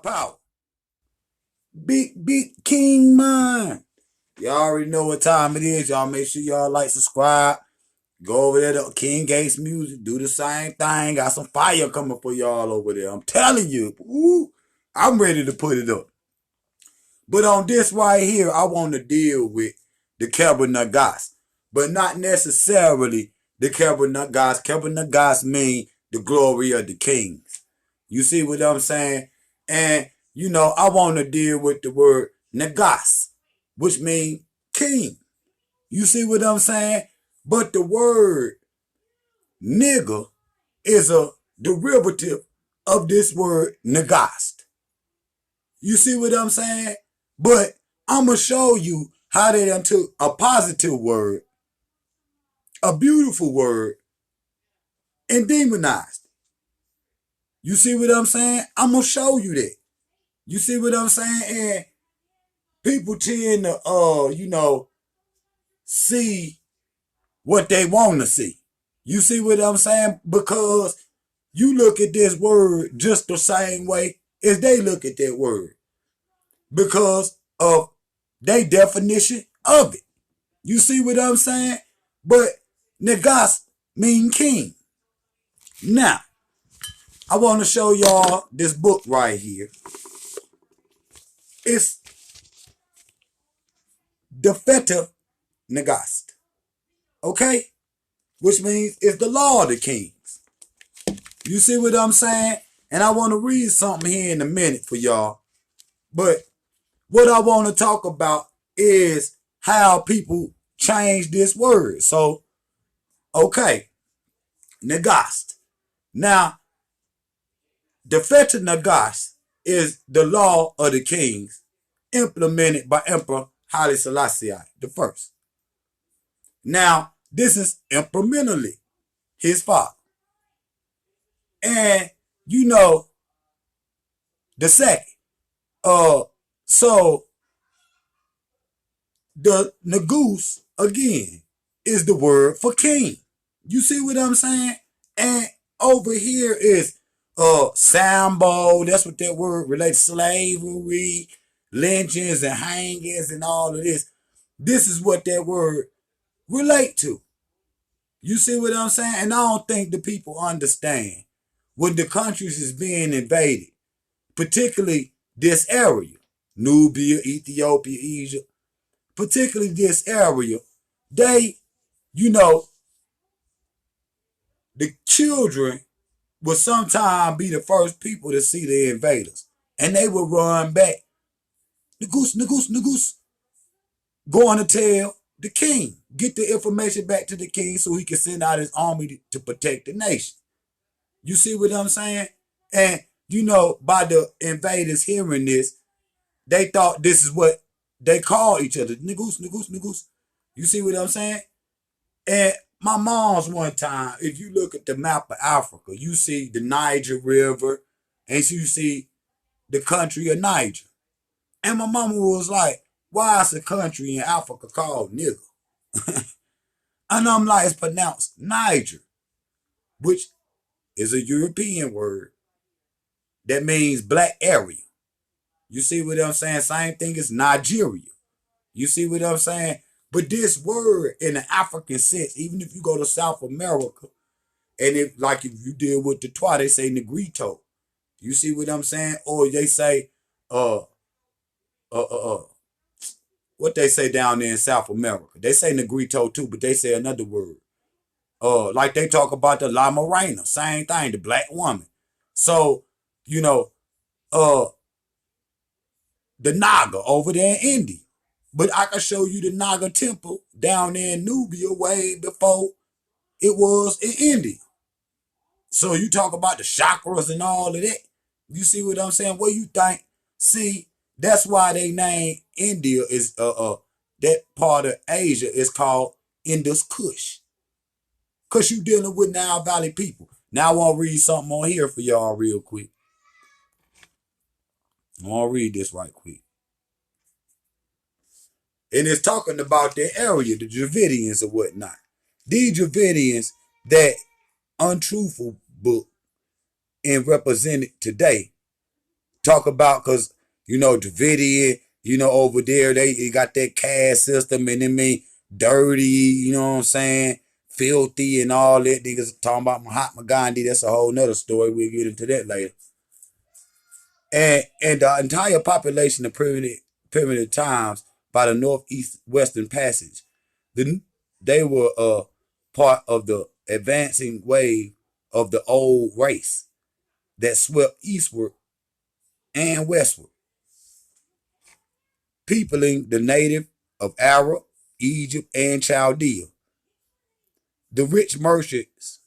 power. Big King mine. Y'all already know what time it is. Y'all make sure y'all like, subscribe. Go over there to King Gates Music. Do the same thing. Got some fire coming for y'all over there. I'm telling you. Ooh, I'm ready to put it up. But on this right here, I want to deal with the nagas, but not necessarily the nagas. Nagas mean the glory of the kings. You see what I'm saying? And, I want to deal with the word nagas, which means king. You see what I'm saying? But the word nigger is a derivative of this word nagast. You see what I'm saying? But I'm going to show you how they done took a positive word, a beautiful word, and demonized. You see what I'm saying? I'm going to show you that. You see what I'm saying? And people tend to, see what they want to see. You see what I'm saying? Because you look at this word just the same way as they look at that word. Because of their definition of it. You see what I'm saying? But negas mean king. Now, I want to show y'all this book right here. It's Defeta Nagast. Okay? Which means it's the law of the kings. You see what I'm saying? And I want to read something here in a minute for y'all. But what I want to talk about is how people change this word. So, okay, nagast. Now, the Feta Nagast is the law of the kings implemented by Emperor Haile Selassie the first. Now, this is Emperor Menelik, his father. And, the second. So the nagus, again, is the word for king. You see what I'm saying? And over here is sambo. That's what that word relates. Slavery, lynchings and hangings and all of this. This is what that word relate to. You see what I'm saying? And I don't think the people understand when the countries is being invaded, particularly this area, Nubia, Ethiopia, Egypt, particularly this area, they, the children will sometimes be the first people to see the invaders. And they will run back. Nagus, going to tell the king. Get the information back to the king so he can send out his army to protect the nation. You see what I'm saying? And, by the invaders hearing this, they thought this is what they call each other. Nagus. You see what I'm saying? And my mom's one time, if you look at the map of Africa, you see the Niger River and you see the country of Niger. And my mama was like, why is a country in Africa called nigger? And I'm like, it's pronounced Niger, which is a European word that means black area. You see what I'm saying? Same thing as Nigeria. You see what I'm saying? But this word in an African sense, even if you go to South America, and if you deal with the Twa, they say negrito. You see what I'm saying? Or they say, what they say down there in South America. They say negrito too, but they say another word. Like they talk about the La Morena, same thing, the black woman. So, the Naga over there in India. But I can show you the Naga temple down there in Nubia way before it was in India. So you talk about the chakras and all of that. You see what I'm saying? What you think? See, that's why they name India is that part of Asia is called Indus Kush. Cause you dealing with Nile Valley people. Now I want to read something on here for y'all real quick. I want to read this right quick. And it's talking about their area, the Dravidians or whatnot. These Dravidians, that untruthful book and represented today, talk about, because, Dravidian, over there, they got that caste system, and they mean dirty, you know what I'm saying? Filthy and all that. Niggas talking about Mahatma Gandhi. That's a whole nother story. We'll get into that later. And the entire population of primitive times by the northeast western passage, they were part of the advancing wave of the old race that swept eastward and westward, peopling the native of Arab, Egypt, and Chaldea. The rich merchants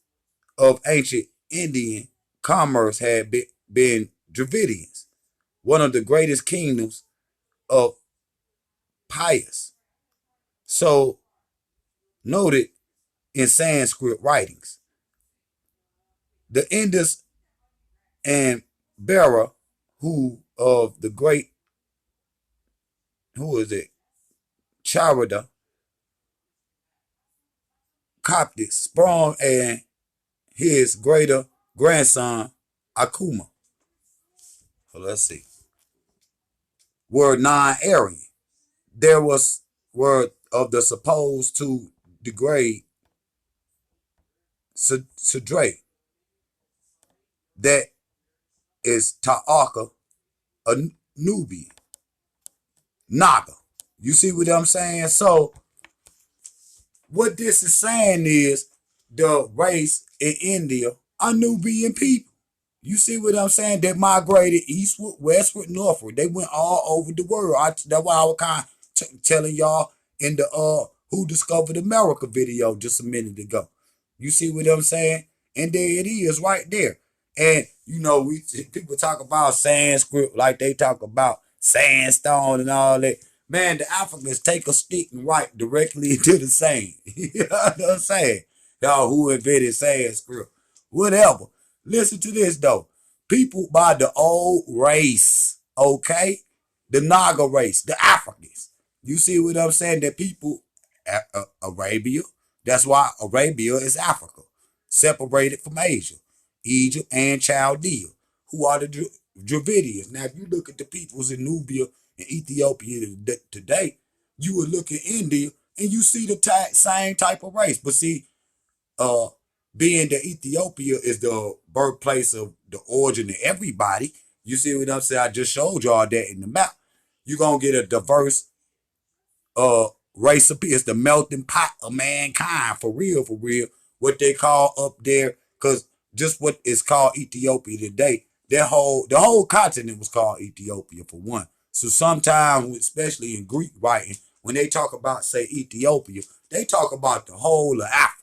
of ancient Indian commerce had been Dravidians, one of the greatest kingdoms of Pius, so noted in Sanskrit writings. The Indus and Bera, who of the great, who is it, Charada, Coptic, sprung and his greater grandson, Akuma. So let's see. Were non-Aryan. There was word of the supposed to degrade Sidre, that is Ta'aka, a Nubian, Naga. You see what I'm saying? So what this is saying is the race in India are Nubian people. You see what I'm saying? They migrated eastward, westward, northward. They went all over the world. That's why I was kind of telling y'all in the Who Discovered America video just a minute ago. You see what I'm saying? And there it is right there. And, people talk about Sanskrit like they talk about sandstone and all that. Man, the Africans take a stick and write directly into the sand. You know what I'm saying? Y'all, who invented Sanskrit? Whatever. Listen to this, though. People by the old race, okay? The Naga race, the Africans. You see what I'm saying? That people, Arabia, that's why Arabia is Africa, separated from Asia, Egypt, and Chaldea, who are the Dravidians. Now, if you look at the peoples in Nubia and Ethiopia today, you would look at India and you see the same type of race. But see, being that Ethiopia is the birthplace of the origin of everybody, you see what I'm saying? I just showed y'all that in the map. You're going to get a diverse race of people. It's the melting pot of mankind, for real, what they call up there, because just what is called Ethiopia today, the whole continent was called Ethiopia, for one. So sometimes, especially in Greek writing, when they talk about, say, Ethiopia, they talk about the whole of Africa.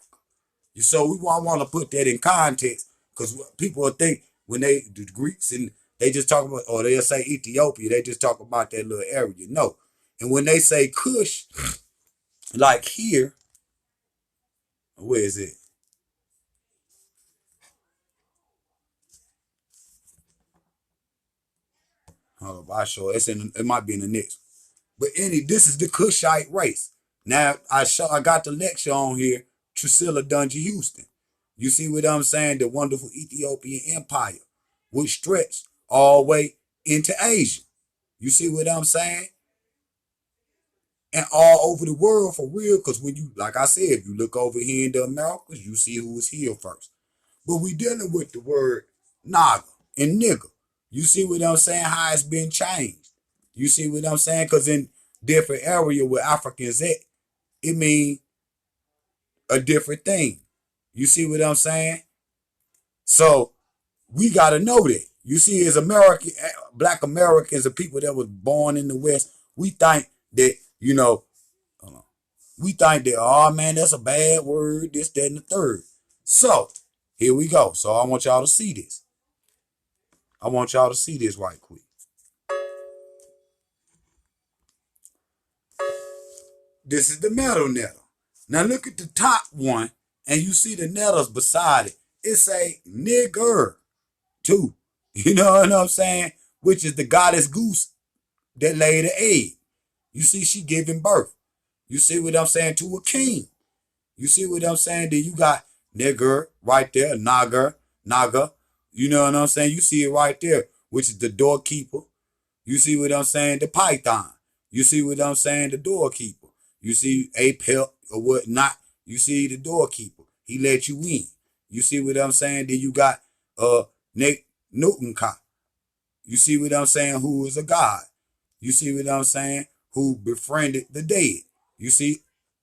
So we want to put that in context, because people will think when the Greeks, and they just talk about, or they'll say Ethiopia, they just talk about that little area. No. And when they say Kush, like here, where is it? Hold up, I show it. It might be in the next. But this is the Kushite race. Now I got the lecture on here, Trisilla Dungy Houston. You see what I'm saying? The wonderful Ethiopian empire, which stretched all the way into Asia. You see what I'm saying? And all over the world, for real, because when you, like I said, if you look over here in the Americas, you see who was here first. But we dealing with the word naga and nigga. You see what I'm saying? How it's been changed. You see what I'm saying? Because in different area where Africans at, it mean a different thing. You see what I'm saying? So we got to know that. You see, as Black Americans, the people that was born in the West, we think that, we think that, oh man, that's a bad word, this, that, and the third. So here we go. So I want y'all to see this. I want y'all to see this right quick. This is the metal nettle. Now look at the top one, and you see the nettles beside it. It say nigger too. You know what I'm saying? Which is the goddess goose that laid the egg. You see, she giving birth. You see what I'm saying? To a king. You see what I'm saying? Then you got nigger right there, naga. You know what I'm saying? You see it right there. which is the doorkeeper. You see what I'm saying? The python. You see what I'm saying? The doorkeeper. You see a pelt or whatnot. You see the doorkeeper. He let you in. You see what I'm saying? Then you got Nick Newton. You see what I'm saying? Who is a god. You see what I'm saying? Who befriended the dead. You see,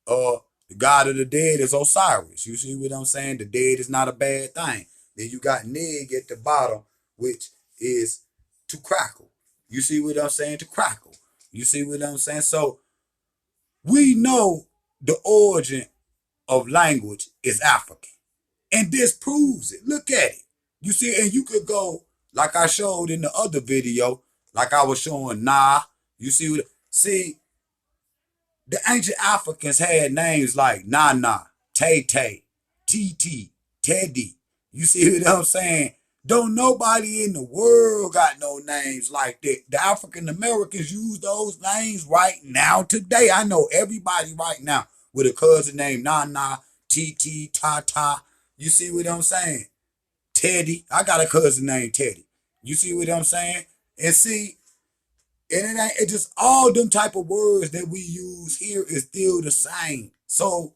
the god of the dead is Osiris. You see what I'm saying? The dead is not a bad thing. Then you got Neg at the bottom, which is to crackle. You see what I'm saying? To crackle. You see what I'm saying? So we know the origin of language is African. And this proves it. Look at it. You see, and you could go, like I showed in the other video, like I was showing You see what, see, the ancient Africans had names like Nana, Tay Tay, TT, Teddy. You see what I'm saying? Don't nobody in the world got no names like that. The African Americans use those names right now today. I know everybody right now with a cousin named Nana, TT, Tata. You see what I'm saying? Teddy. I got a cousin named Teddy. You see what I'm saying? And see, and it just all them type of words that we use here is still the same. So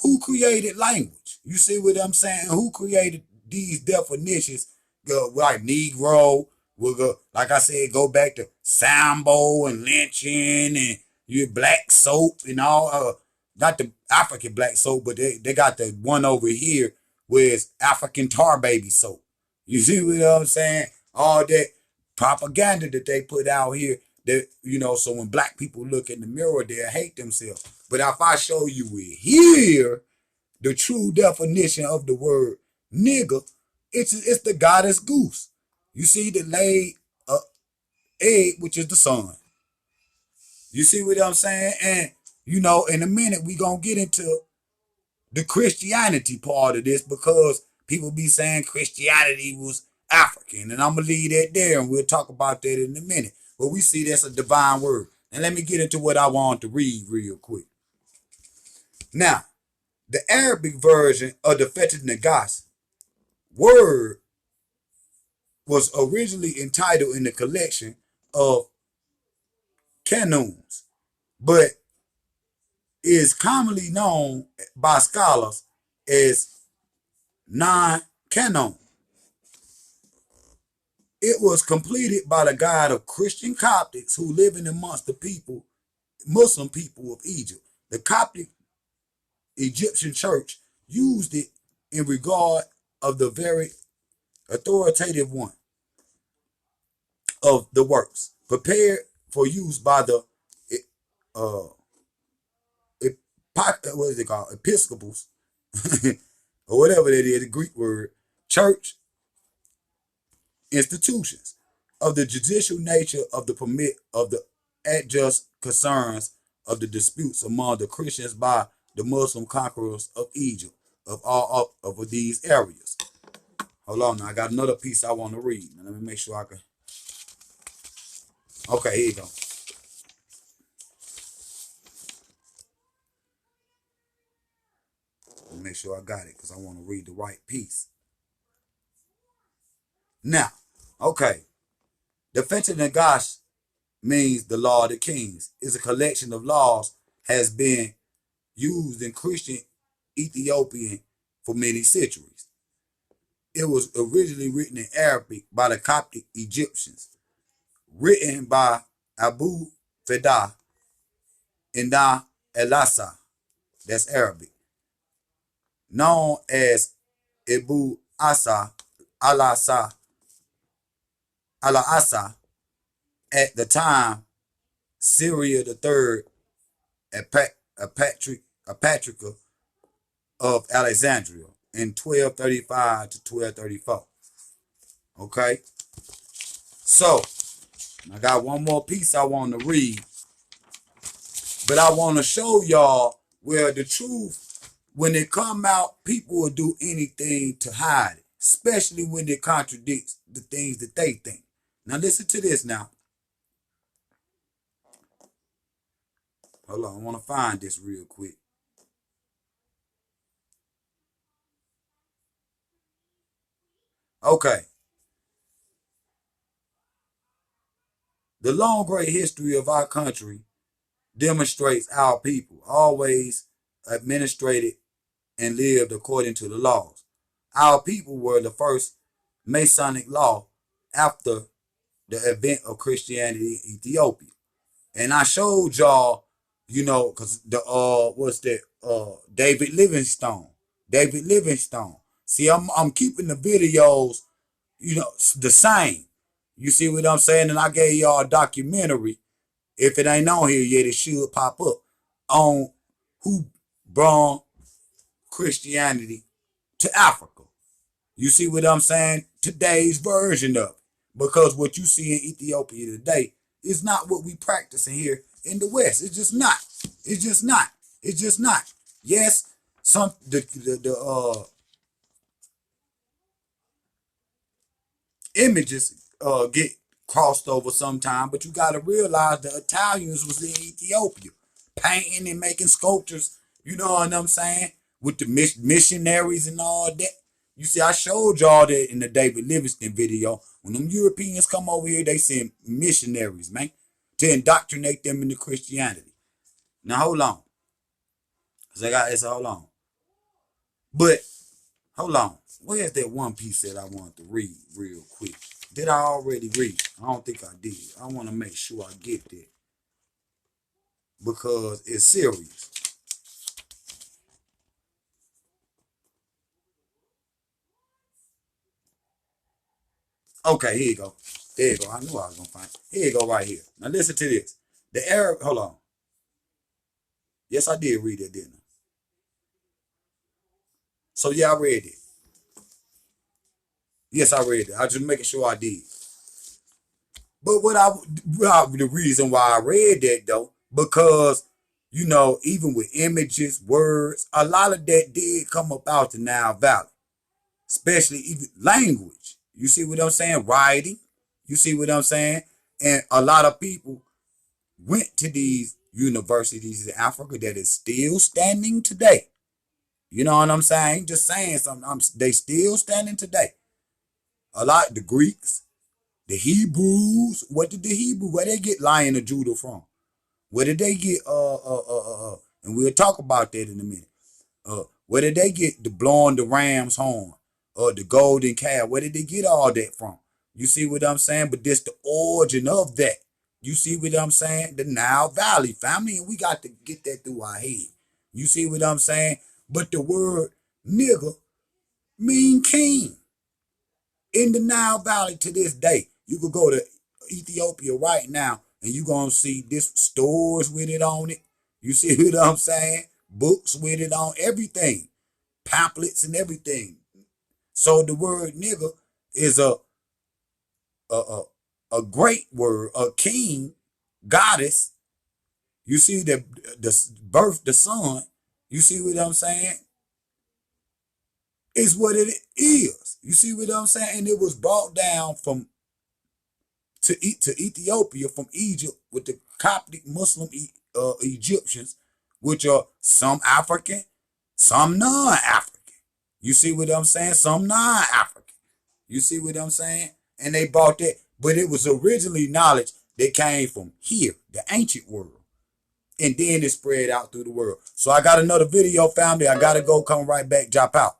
who created language? You see what I'm saying? Who created these definitions? Like Negro, we'll go, like I said, go back to Sambo and lynching and you black soap and all. Not the African black soap, but they got the one over here where it's African tar baby soap. You see what I'm saying? All that propaganda that they put out here that, so when black people look in the mirror, they'll hate themselves. But if I show you it here, the true definition of the word nigger, it's the goddess goose. You see the laid egg, which is the sun. You see what I'm saying? And, in a minute, we going to get into the Christianity part of this because people be saying Christianity was African. And I'm going to leave that there and we'll talk about that in a minute. But we see that's a divine word. And let me get into what I want to read real quick. Now, the Arabic version of the Fetid Nagast word was originally entitled in the collection of Canons, but is commonly known by scholars as non-canon. It was completed by the guide of Christian Coptics who living amongst the Muslim people of Egypt. The Coptic Egyptian church used it in regard of the very authoritative one of the works, prepared for use by the uh, what is it called? Episcopals, or whatever that is, the Greek word, church institutions of the judicial nature of the permit of the adjust concerns of the disputes among the Christians by the Muslim conquerors of Egypt of all of these areas. Hold on, now I got another piece I want to read. Now, let me make sure I can. Okay, here you go. Let me make sure I got it because I want to read the right piece. Now, okay, the Fetid Nagash means the law of the kings. It's a collection of laws has been used in Christian Ethiopian for many centuries. It was originally written in Arabic by the Coptic Egyptians, written by Abu Fedah Inda El-Asa, that's Arabic, known as Abu Asa al-Asa at the time Syria III, a patriarch of Alexandria in 1235 to 1234. Okay? So, I got one more piece I want to read. But I want to show y'all where the truth, when it come out, people will do anything to hide it. Especially when it contradicts the things that they think. Now listen to this now. Hold on, I want to find this real quick. Okay. The long great history of our country demonstrates our people always administrated and lived according to the laws. Our people were the first Masonic law after the event of Christianity in Ethiopia. And I showed y'all, because the what's that? David Livingstone. David Livingstone. See, I'm keeping the videos, the same. You see what I'm saying? And I gave y'all a documentary. If it ain't on here yet, it should pop up on who brought Christianity to Africa. You see what I'm saying? Today's version of it. Because what you see in Ethiopia today is not what we practicing here in the West. It's just not. It's just not. It's just not. Yes, some the images get crossed over sometime, but you got to realize the Italians was in Ethiopia painting and making sculptures, you know what I'm saying, with the missionaries and all that. You see, I showed y'all that in the David Livingstone video. When them Europeans come over here, they send missionaries, man, to indoctrinate them into Christianity. Now, hold on. Because I got this, hold on. But, hold on. Where's that one piece that I wanted to read real quick? Did I already read? I don't think I did. I want to make sure I get that. Because it's serious. Okay, here you go. There you go. I knew I was going to find it. Here you go right here. Now listen to this. The Arab, hold on. Yes, I did read it, didn't I? So yeah, I read it. Yes, I read it. I was just making sure I did. But the reason why I read that though, because, even with images, words, a lot of that did come up out the Nile Valley, especially even language. You see what I'm saying? Writing. You see what I'm saying? And a lot of people went to these universities in Africa that is still standing today. You know what I'm saying? Just saying something. They still standing today. A lot, the Greeks, the Hebrews. What did the Hebrews? Where they get Lion of Judah from? Where did they get and we'll talk about that in a minute. Where did they get the blowing the ram's horn or the golden calf? Where did they get all that from? You see what I'm saying? But this the origin of that. You see what I'm saying? The Nile Valley family, and we got to get that through our head. You see what I'm saying? But the word nigger mean king in the Nile Valley to this day. You could go to Ethiopia right now and you're going to see this stores with it on it. You see what I'm saying? Books with it on everything. Pamphlets and everything. So the word nigger is a, a great word, a king, goddess. You see the birth, the son. You see what I'm saying? Is what it is. You see what I'm saying? And it was brought down to Ethiopia from Egypt with the Coptic Muslim Egyptians, which are some African, some non-African. You see what I'm saying? Some non-African. You see what I'm saying? And they brought that, but it was originally knowledge that came from here, the ancient world. And then it spread out through the world. So I got another video, family. I got to go, come right back, drop out.